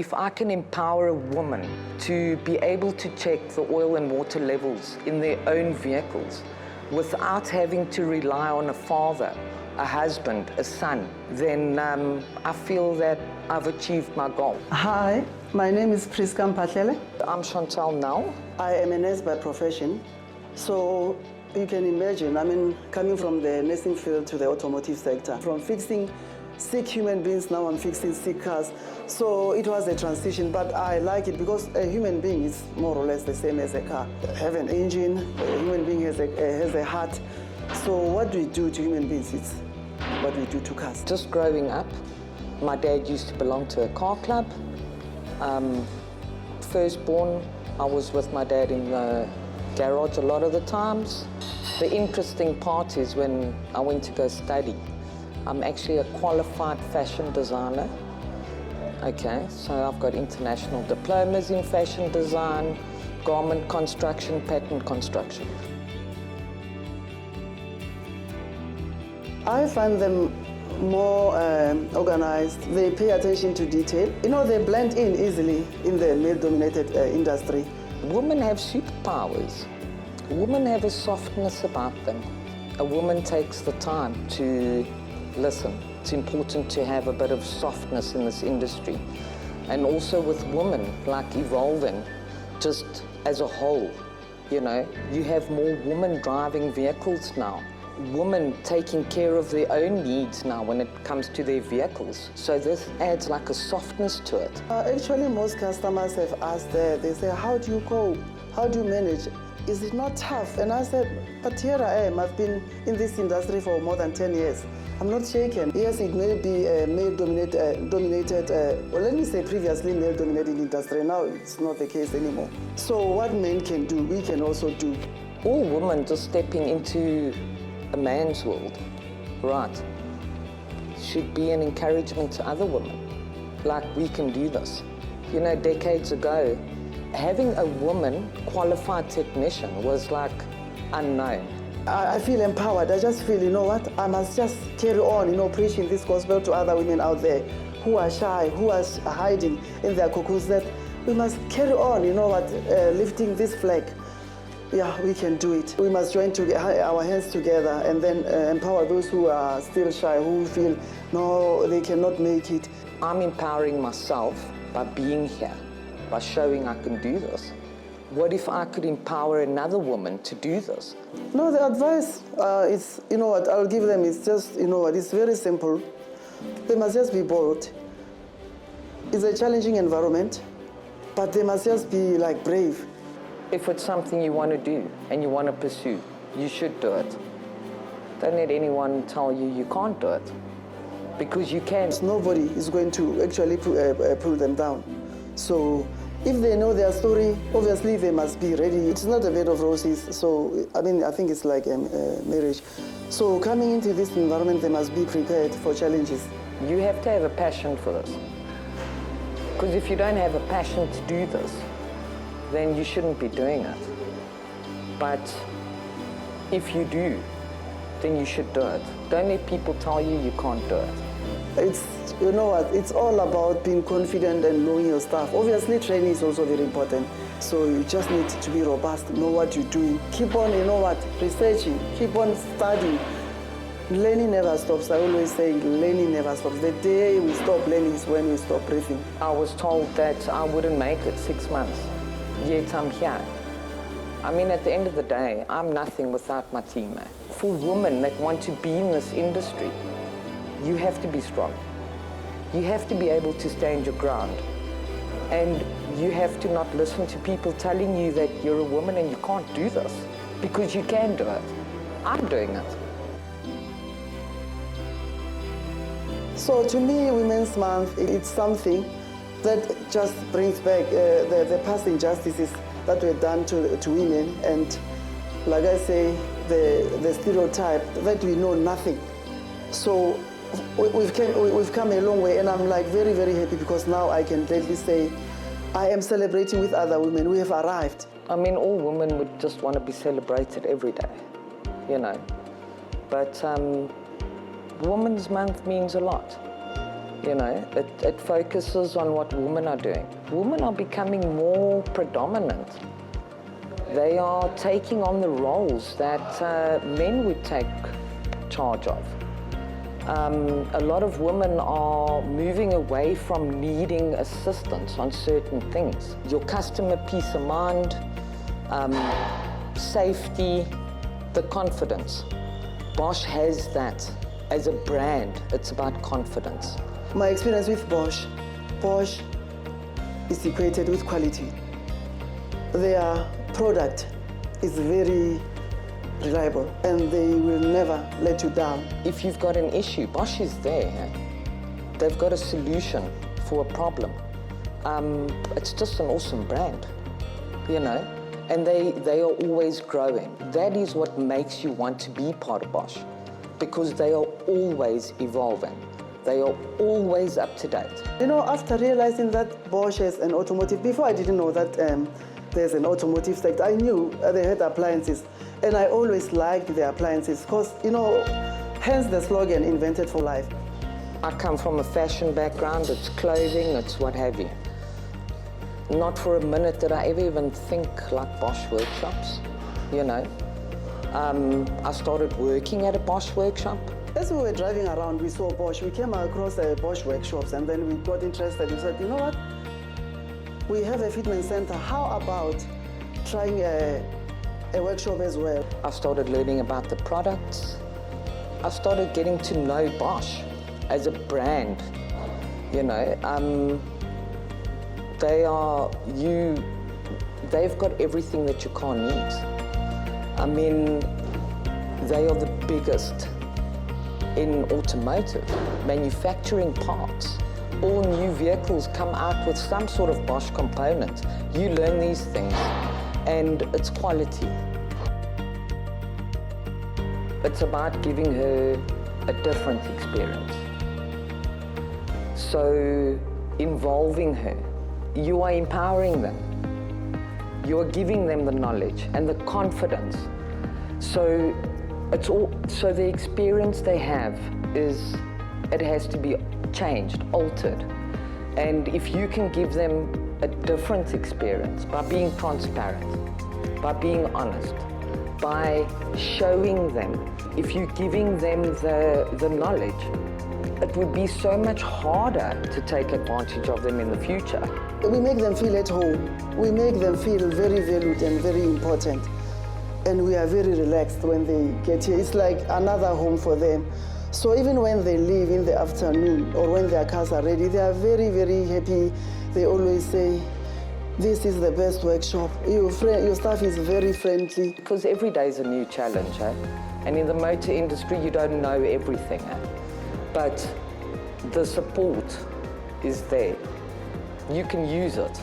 If I can empower a woman to be able to check the oil and water levels in their own vehicles without having to rely on a father, a husband, a son, then I feel that I've achieved my goal. Hi, my name is Prisca Mphahlele. I'm Chantell now. I am a nurse by profession. So you can imagine, coming from the nursing field to the automotive sector. From fixing sick human beings, now I'm fixing sick cars. So it was a transition, but I like it because a human being is more or less the same as a car. Have an engine, a human being has a heart. So what we do to human beings, it's what we do to cars. Just growing up, my dad used to belong to a car club. Firstborn, I was with my dad in the garage a lot of the times. The interesting part is when I went to go study. I'm actually a qualified fashion designer. Okay, so I've got international diplomas in fashion design, garment construction, pattern construction. I find them more organized. They pay attention to detail. You know, they blend in easily in the male-dominated industry. Women have superpowers. Women have a softness about them. A woman takes the time to listen. It's important to have a bit of softness in this industry. And also with women, like evolving, just as a whole, you know, you have more women driving vehicles now. Women taking care of their own needs now when it comes to their vehicles. So this adds like a softness to it. Actually, most customers have asked, they say, how do you cope? How do you manage? Is it not tough? And I said, but here I am. I've been in this industry for more than 10 years. I'm not shaken. Yes, it may be a male-dominated, well, let me say previously male-dominated industry. Now it's not the case anymore. So what men can do, we can also do. All women just stepping into a man's world, right, should be an encouragement to other women. Like, we can do this. You know, decades ago, having a woman qualified technician was like unknown. I feel empowered. I just feel, you know what, I must just carry on, you know, preaching this gospel to other women out there who are shy, who are hiding in their cocoons, that we must carry on, you know what, lifting this flag. Yeah, we can do it. We must join our hands together and then empower those who are still shy, who feel, no, they cannot make it. I'm empowering myself by being here, by showing I can do this. What if I could empower another woman to do this? No, the advice is, you know what, I'll give them is just, you know what, it's very simple. They must just be bold. It's a challenging environment, but they must just be like brave. If it's something you want to do and you want to pursue, you should do it. Don't let anyone tell you you can't do it, because you can. Nobody is going to actually pull them down. So if they know their story, obviously they must be ready. It's not a bed of roses, so I think it's like a marriage. So coming into this environment, they must be prepared for challenges. You have to have a passion for this. Because if you don't have a passion to do this, then you shouldn't be doing it. But if you do, then you should do it. Don't let people tell you you can't do it. It's, you know what, it's all about being confident and knowing your stuff. Obviously, training is also very important. So you just need to be robust, know what you're doing. Keep on, you know what, researching, keep on studying. Learning never stops. I always say learning never stops. The day we stop learning is when we stop breathing. I was told that I wouldn't make it 6 months. Yet I'm here. I mean, at the end of the day, I'm nothing without my team. For women that want to be in this industry, you have to be strong. You have to be able to stand your ground. And you have to not listen to people telling you that you're a woman and you can't do this, because you can do it. I'm doing it. So to me, Women's Month, it's something that just brings back the past injustices that were done to women, and like I say, the stereotype that we know nothing. So we've come a long way, and I'm like very, very happy because now I can gladly say I am celebrating with other women. We have arrived. I mean, all women would just want to be celebrated every day, you know. But Women's Month means a lot. You know, it focuses on what women are doing. Women are becoming more predominant. They are taking on the roles that men would take charge of. A lot of women are moving away from needing assistance on certain things. Your customer peace of mind, safety, the confidence. Bosch has that as a brand. It's about confidence. My experience with Bosch is equated with quality. Their product is very reliable and they will never let you down. If you've got an issue, Bosch is there. They've got a solution for a problem. It's just an awesome brand, you know, and they are always growing. That is what makes you want to be part of Bosch, because they are always evolving. They are always up to date. You know, after realizing that Bosch is an automotive, before I didn't know that there's an automotive sector, I knew they had appliances, and I always liked the appliances because, you know, hence the slogan, invented for life. I come from a fashion background, it's clothing, it's what have you. Not for a minute did I ever even think like Bosch workshops, you know. I started working at a Bosch workshop. As we were driving around, we saw Bosch. We came across Bosch workshops, and then we got interested. We said, you know what? We have a fitment center. How about trying a workshop as well? I started learning about the products. I started getting to know Bosch as a brand. You know, they've got everything that your car needs. I mean, they are the biggest in automotive, manufacturing parts. All new vehicles come out with some sort of Bosch component. You learn these things, and it's quality. It's about giving her a different experience. So, involving her, you are empowering them. You are giving them the knowledge and the confidence. So the experience they have it has to be changed, altered. And if you can give them a different experience by being transparent, by being honest, by showing them, if you're giving them the knowledge, it would be so much harder to take advantage of them in the future. We make them feel at home. We make them feel very valued and very important. And we are very relaxed when they get here. It's like another home for them. So even when they leave in the afternoon or when their cars are ready, they are very, very happy. They always say, this is the best workshop. Your staff is very friendly. Because every day is a new challenge, eh? And in the motor industry, you don't know everything, eh? But the support is there. You can use it.